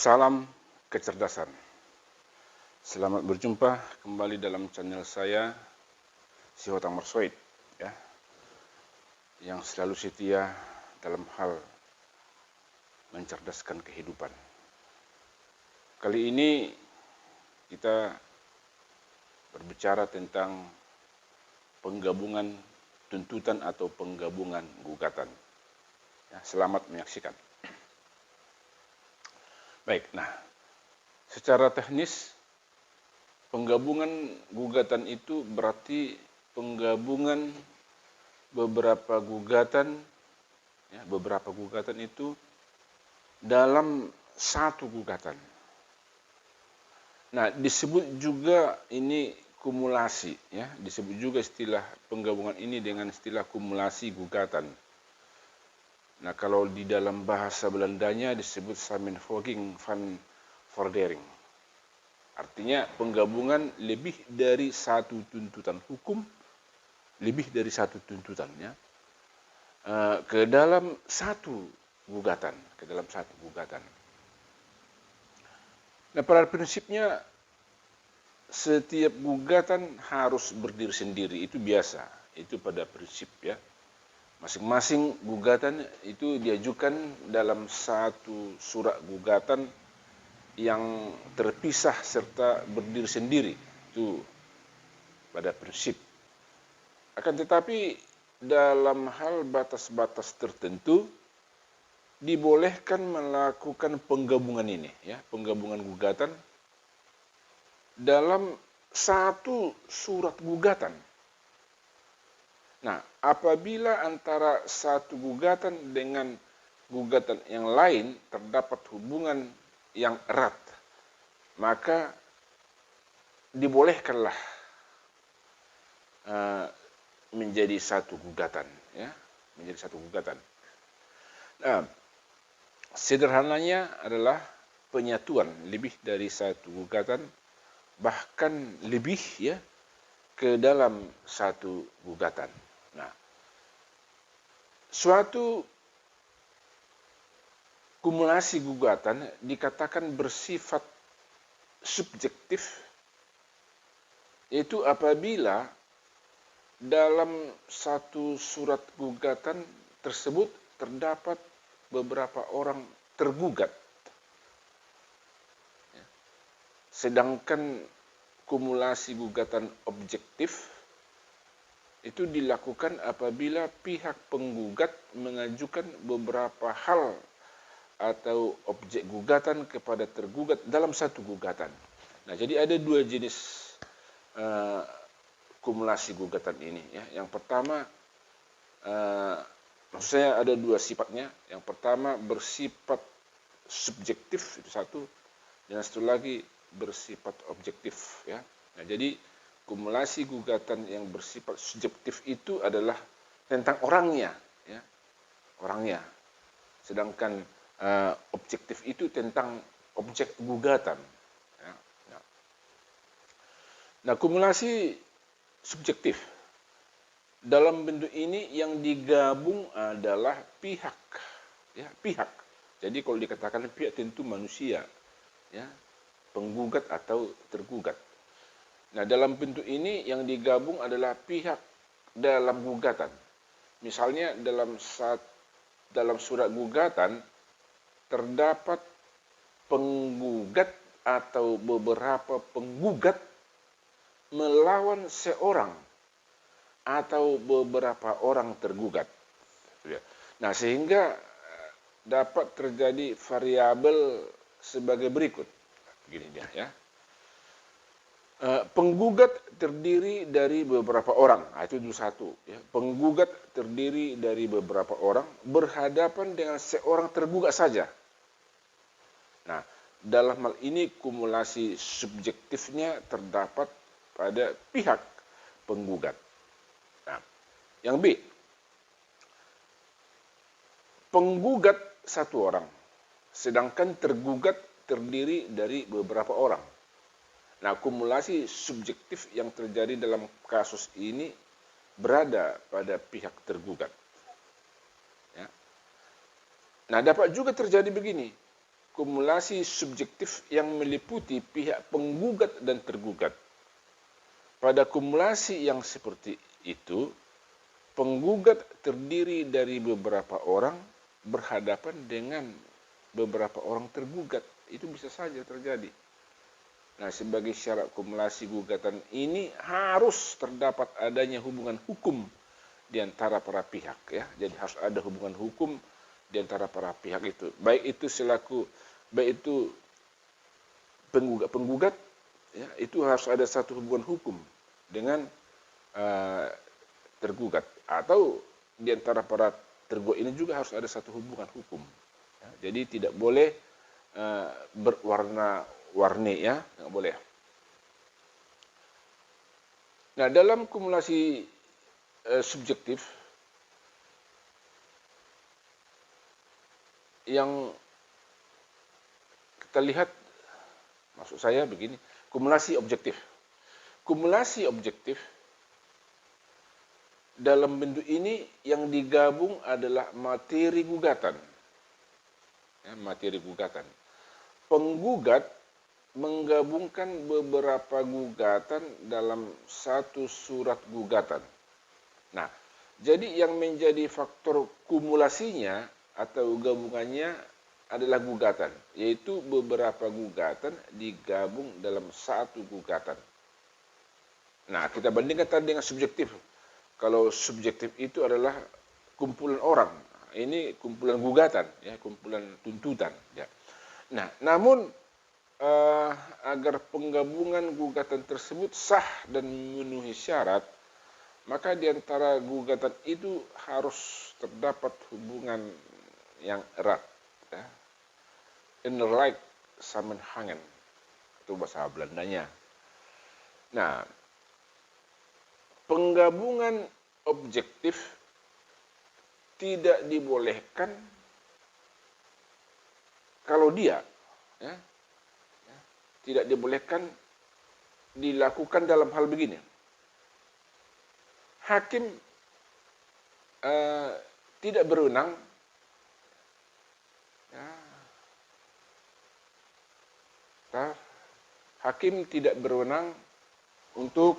Salam kecerdasan. Selamat berjumpa kembali dalam channel saya, Si Hotang Marsoid, ya, yang selalu setia dalam hal mencerdaskan kehidupan. Kali ini kita berbicara tentang penggabungan tuntutan atau penggabungan gugatan. Ya, selamat menyaksikan. Baik, nah, secara teknis penggabungan gugatan itu berarti penggabungan beberapa gugatan, ya, beberapa gugatan itu dalam satu gugatan. Nah, disebut juga ini kumulasi, ya, disebut juga istilah penggabungan ini dengan istilah kumulasi gugatan. Nah, kalau di dalam bahasa Belandanya disebut samenvoeging van vordering. Artinya penggabungan lebih dari satu tuntutan hukum, lebih dari satu tuntutannya, ke dalam satu gugatan, Nah, pada prinsipnya setiap gugatan harus berdiri sendiri, itu biasa, itu pada prinsip, ya. Masing-masing gugatan itu diajukan dalam satu surat gugatan yang terpisah serta berdiri sendiri, itu pada prinsip. Akan tetapi dalam hal batas-batas tertentu dibolehkan melakukan penggabungan ini, ya, penggabungan gugatan dalam satu surat gugatan. Nah, apabila antara satu gugatan dengan gugatan yang lain terdapat hubungan yang erat, maka dibolehkanlah menjadi satu gugatan, ya, menjadi satu gugatan. Nah, sederhananya adalah penyatuan lebih dari satu gugatan, bahkan lebih, ya, ke dalam satu gugatan. Nah, suatu kumulasi gugatan dikatakan bersifat subjektif, yaitu apabila dalam satu surat gugatan tersebut terdapat beberapa orang tergugat. Sedangkan kumulasi gugatan objektif itu dilakukan apabila pihak penggugat mengajukan beberapa hal atau objek gugatan kepada tergugat dalam satu gugatan. Nah, jadi ada dua jenis kumulasi gugatan ini, ya. Yang pertama, maksudnya ada dua sifatnya. Yang pertama bersifat subjektif, itu satu, dan satu lagi bersifat objektif, ya. Nah, jadi kumulasi gugatan yang bersifat subjektif itu adalah tentang orangnya, ya, orangnya. Sedangkan objektif itu tentang objek gugatan, ya. Nah, kumulasi subjektif dalam bentuk ini yang digabung adalah pihak, ya, pihak. Jadi kalau dikatakan pihak tentu manusia, ya, penggugat atau tergugat. Nah, dalam bentuk ini yang digabung adalah pihak dalam gugatan. Misalnya dalam surat gugatan terdapat penggugat atau beberapa penggugat melawan seorang atau beberapa orang tergugat. Nah, sehingga dapat terjadi variabel sebagai berikut. Begini dia, ya. Penggugat terdiri dari beberapa orang, itu dulu satu, ya. Penggugat terdiri dari beberapa orang berhadapan dengan seorang tergugat saja. Nah, dalam hal ini kumulasi subjektifnya terdapat pada pihak penggugat. Nah, yang B, penggugat satu orang, sedangkan tergugat terdiri dari beberapa orang. Nah, kumulasi subjektif yang terjadi dalam kasus ini berada pada pihak tergugat. Ya. Nah, dapat juga terjadi begini. kumulasi subjektif yang meliputi pihak penggugat dan tergugat. Pada kumulasi yang seperti itu, penggugat terdiri dari beberapa orang berhadapan dengan beberapa orang tergugat. Itu bisa saja terjadi. Nah, sebagai syarat kumulasi gugatan ini harus terdapat adanya hubungan hukum di antara para pihak, ya. Jadi harus ada hubungan hukum di antara para pihak itu. Baik itu penggugat, ya, itu harus ada satu hubungan hukum dengan tergugat, atau di antara para tergugat ini juga harus ada satu hubungan hukum. Ya. Jadi tidak boleh berwarna-warni, ya, nggak boleh. Nah, dalam kumulasi subjektif yang kita lihat, maksud saya begini, kumulasi objektif. Kumulasi objektif dalam bentuk ini yang digabung adalah materi gugatan. Ya, materi gugatan. Penggugat menggabungkan beberapa gugatan dalam satu surat gugatan. Nah, jadi yang menjadi faktor kumulasinya atau gabungannya adalah gugatan, yaitu beberapa gugatan digabung dalam satu gugatan. Nah, kita bandingkan tadi dengan subjektif. Kalau subjektif itu adalah kumpulan orang, ini kumpulan gugatan, ya, kumpulan tuntutan. Ya. Nah, namun agar penggabungan gugatan tersebut sah dan memenuhi syarat, maka di antara gugatan itu harus terdapat hubungan yang erat, ya. Innerlijk samenhangen, itu bahasa Belandanya. Nah, penggabungan objektif tidak dibolehkan kalau dia, ya, tidak dibolehkan dilakukan dalam hal begini. Hakim tidak berwenang, ya, hakim tidak berwenang untuk,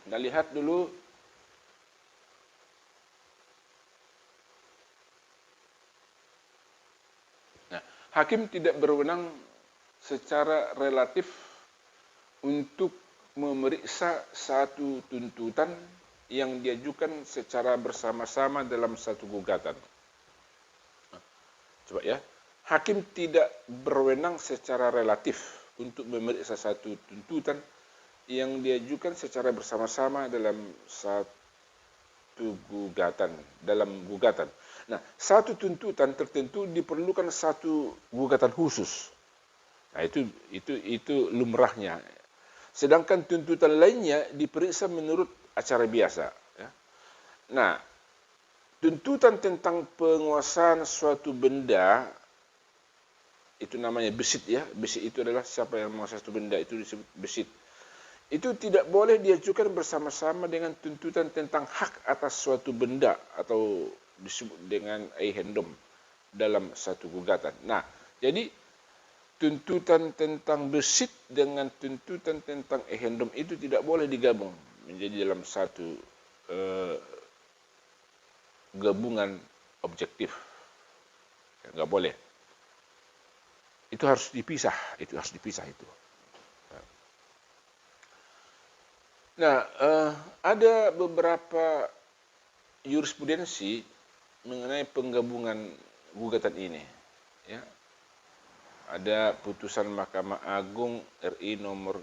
kita lihat dulu, nah, hakim tidak berwenang secara relatif untuk memeriksa satu tuntutan yang diajukan secara bersama-sama dalam satu gugatan. Coba, ya, hakim tidak berwenang secara relatif untuk memeriksa satu tuntutan yang diajukan secara bersama-sama dalam satu gugatan, Nah, satu tuntutan tertentu diperlukan satu gugatan khusus. Nah, itu lumrahnya. Sedangkan tuntutan lainnya diperiksa menurut acara biasa. Ya. Nah, tuntutan tentang penguasaan suatu benda, itu namanya besit, ya. Besit itu adalah siapa yang menguasai suatu benda, itu disebut besit. Itu tidak boleh diajukan bersama-sama dengan tuntutan tentang hak atas suatu benda atau disebut dengan eigendom dalam satu gugatan. Nah, jadi tuntutan tentang besit dengan tuntutan tentang eigendom itu tidak boleh digabung menjadi dalam satu gabungan objektif. Nggak boleh. Itu harus dipisah. Itu. Nah, ada beberapa jurisprudensi mengenai penggabungan gugatan ini. Ya. Ada putusan Mahkamah Agung RI nomor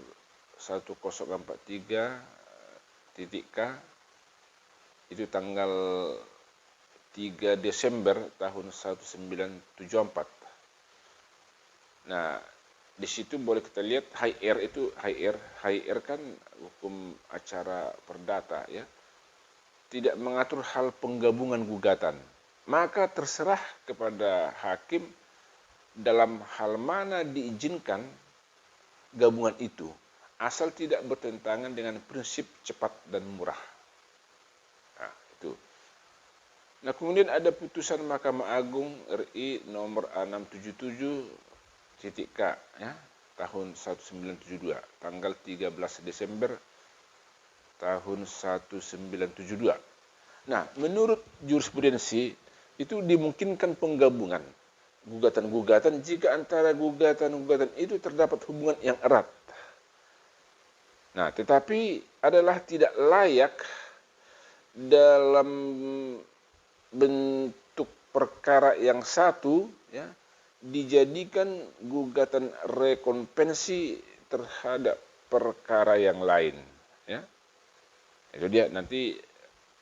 1043 K, itu tanggal 3 Desember tahun 1974. Nah, di situ boleh kita lihat high air kan hukum acara perdata, ya. Tidak mengatur hal penggabungan gugatan. Maka terserah kepada hakim dalam hal mana diizinkan gabungan itu, asal tidak bertentangan dengan prinsip cepat dan murah. Nah, itu. Nah, kemudian ada putusan Mahkamah Agung RI nomor 677 titik K ya, tahun 1972, tanggal 13 Desember tahun 1972. Nah, menurut jurisprudensi itu dimungkinkan penggabungan gugatan-gugatan jika antara gugatan-gugatan itu terdapat hubungan yang erat. Nah, tetapi adalah tidak layak dalam bentuk perkara yang satu ya, dijadikan gugatan rekonvensi terhadap perkara yang lain ya. Itu dia, nanti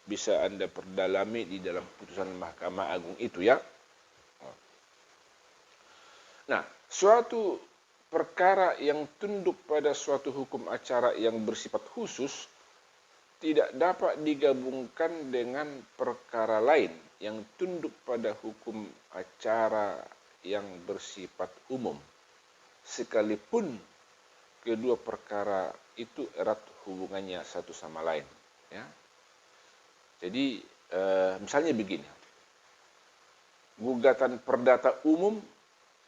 bisa Anda perdalami di dalam putusan Mahkamah Agung itu ya. Nah, suatu perkara yang tunduk pada suatu hukum acara yang bersifat khusus tidak dapat digabungkan dengan perkara lain yang tunduk pada hukum acara yang bersifat umum, sekalipun kedua perkara itu erat hubungannya satu sama lain ya. Jadi misalnya begini, gugatan perdata umum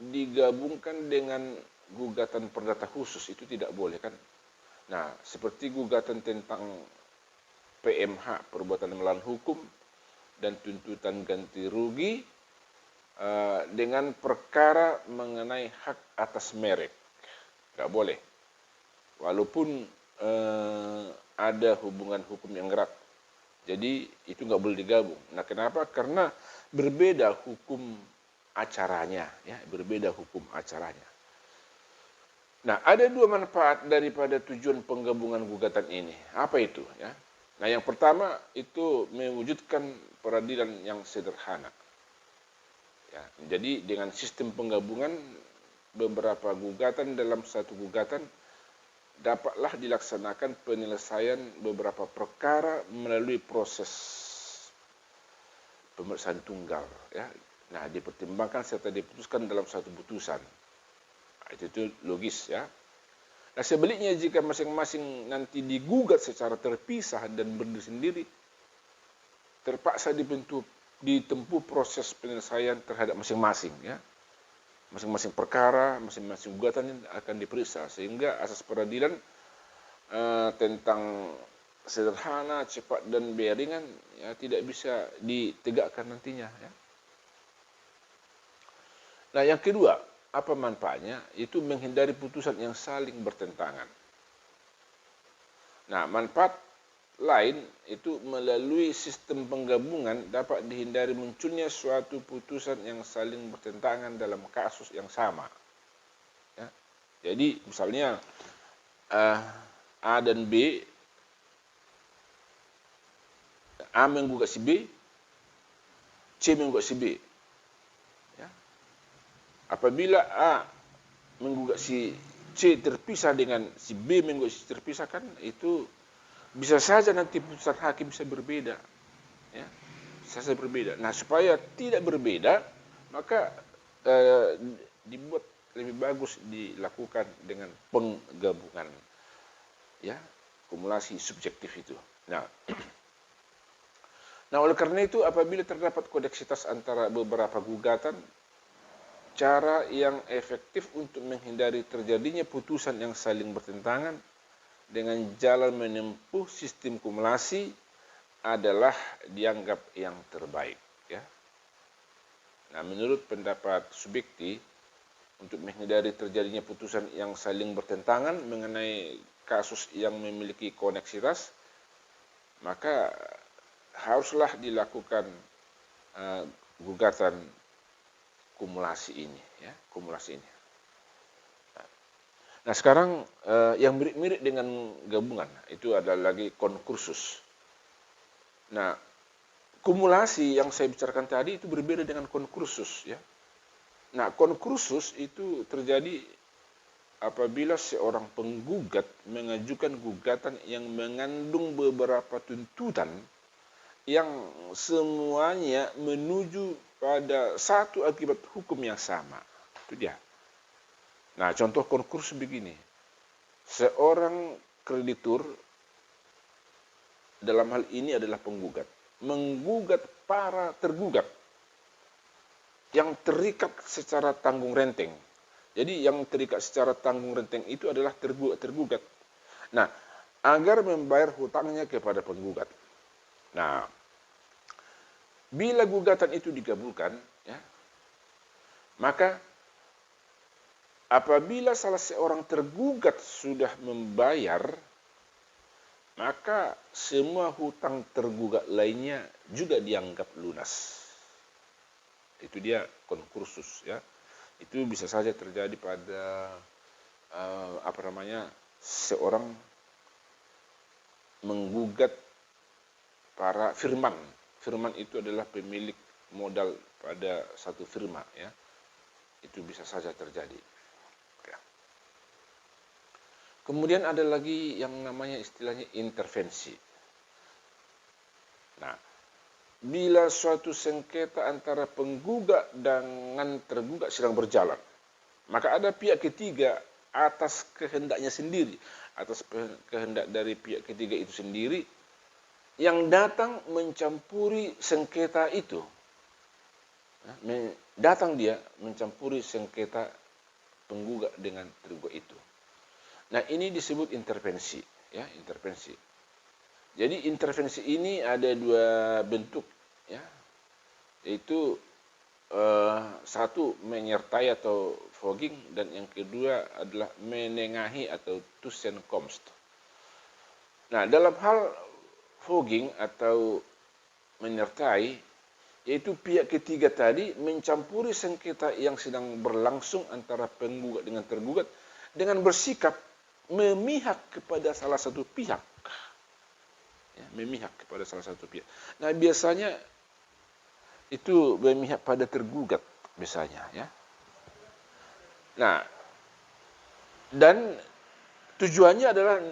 digabungkan dengan gugatan perdata khusus itu tidak boleh kan. Nah, seperti gugatan tentang PMH, perbuatan melawan hukum, dan tuntutan ganti rugi dengan perkara mengenai hak atas merek, nggak boleh, walaupun ada hubungan hukum yang erat. Jadi itu nggak boleh digabung. Nah, kenapa? Karena berbeda hukum acaranya, ya, berbeda hukum acaranya. Nah, ada dua manfaat daripada tujuan penggabungan gugatan ini. Apa itu? Ya. Nah, yang pertama itu mewujudkan peradilan yang sederhana. Ya, jadi dengan sistem penggabungan beberapa gugatan dalam satu gugatan dapatlah dilaksanakan penyelesaian beberapa perkara melalui proses pemeriksaan tunggal. Ya. Nah, dipertimbangkan serta diputuskan dalam satu putusan. Itu logis ya. Nah, sebaliknya jika masing-masing nanti digugat secara terpisah dan berdiri sendiri, terpaksa ditempuh proses penyelesaian terhadap masing-masing ya. Masing-masing perkara, masing-masing gugatan akan diperiksa sehingga asas peradilan tentang sederhana, cepat dan beringan ya tidak bisa ditegakkan nantinya ya. Nah, yang kedua, apa manfaatnya? Itu menghindari putusan yang saling bertentangan. Nah, manfaat lain itu melalui sistem penggabungan dapat dihindari munculnya suatu putusan yang saling bertentangan dalam kasus yang sama. Ya. Jadi misalnya A dan B, A menggugat si B, C menggugat si B. Ya. Apabila A menggugat si C terpisah dengan si B menggugat si terpisah, kan itu bisa saja nanti putusan hakim bisa berbeda, ya, bisa saja berbeda. Nah, supaya tidak berbeda, maka dibuat lebih bagus dilakukan dengan penggabungan, ya, kumulasi subjektif itu. Nah, oleh karena itu apabila terdapat koneksitas antara beberapa gugatan, cara yang efektif untuk menghindari terjadinya putusan yang saling bertentangan dengan jalan menempuh sistem kumulasi adalah dianggap yang terbaik. Ya. Nah, menurut pendapat Subjekti, untuk menghindari terjadinya putusan yang saling bertentangan mengenai kasus yang memiliki koneksitas, maka haruslah dilakukan gugatan kumulasi ini. Ya, kumulasi ini. Nah, sekarang yang mirip-mirip dengan gabungan itu adalah lagi konkursus. Nah, kumulasi yang saya bicarakan tadi itu berbeda dengan konkursus ya. Nah, konkursus itu terjadi apabila seorang penggugat mengajukan gugatan yang mengandung beberapa tuntutan yang semuanya menuju pada satu akibat hukum yang sama. Itu dia. Nah, contoh konkursus begini. Seorang kreditur, dalam hal ini adalah penggugat, menggugat para tergugat yang terikat secara tanggung renteng Jadi yang terikat secara tanggung renteng itu adalah tergugat. Nah, agar membayar hutangnya kepada penggugat. Nah, bila gugatan itu dikabulkan, ya, maka apabila salah seorang tergugat sudah membayar, maka semua hutang tergugat lainnya juga dianggap lunas. Itu dia konkursus, ya. Itu bisa saja terjadi pada seorang menggugat para firman. Firman itu adalah pemilik modal pada satu firma, ya. Itu bisa saja terjadi. Ya. Kemudian ada lagi yang namanya istilahnya intervensi. Nah, bila suatu sengketa antara penggugat dengan tergugat sedang berjalan, maka ada pihak ketiga atas kehendaknya sendiri, atas kehendak dari pihak ketiga itu sendiri, yang datang mencampuri sengketa itu. Datang dia mencampuri sengketa penggugat dengan tergugat itu. Nah, ini disebut intervensi, ya, intervensi. Jadi intervensi ini ada dua bentuk, ya, yaitu satu menyertai atau fogging, dan yang kedua adalah menengahi atau tussenkomst. Nah, dalam hal fogging atau menyertai, yaitu pihak ketiga tadi mencampuri sengketa yang sedang berlangsung antara penggugat dengan tergugat dengan bersikap memihak kepada salah satu pihak. Ya, memihak kepada salah satu pihak. Nah, biasanya itu memihak pada tergugat biasanya, ya. Nah, dan tujuannya adalah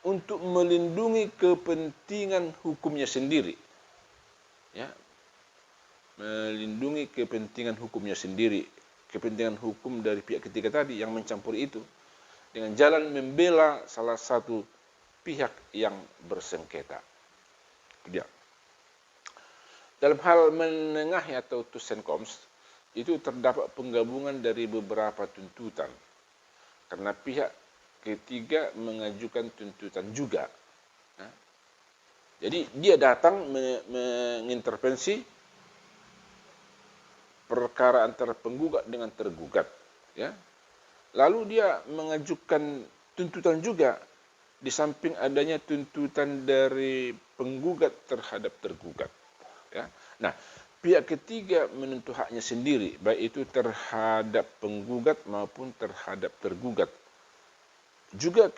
untuk melindungi kepentingan hukumnya sendiri. Ya, melindungi kepentingan hukumnya sendiri, kepentingan hukum dari pihak ketiga tadi yang mencampuri itu, dengan jalan membela salah satu pihak yang bersengketa. Ya. Dalam hal menengahi atau tussenkomst, itu terdapat penggabungan dari beberapa tuntutan, karena pihak ketiga mengajukan tuntutan juga. Nah, jadi dia datang mengintervensi perkara antara penggugat dengan tergugat, ya. Lalu dia mengajukan tuntutan juga di samping adanya tuntutan dari penggugat terhadap tergugat, ya. Nah, pihak ketiga menuntut haknya sendiri, baik itu terhadap penggugat maupun terhadap tergugat. Juga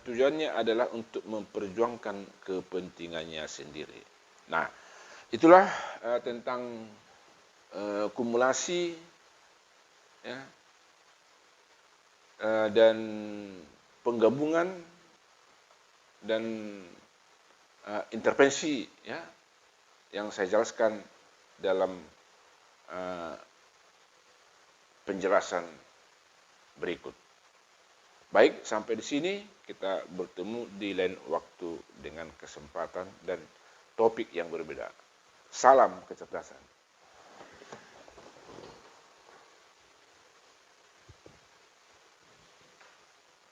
tujuannya adalah untuk memperjuangkan kepentingannya sendiri. Nah, itulah tentang kumulasi, ya, dan penggabungan dan intervensi, ya, yang saya jelaskan dalam penjelasan berikut. Baik, sampai di sini kita bertemu di lain waktu dengan kesempatan dan topik yang berbeda. Salam kecerdasan.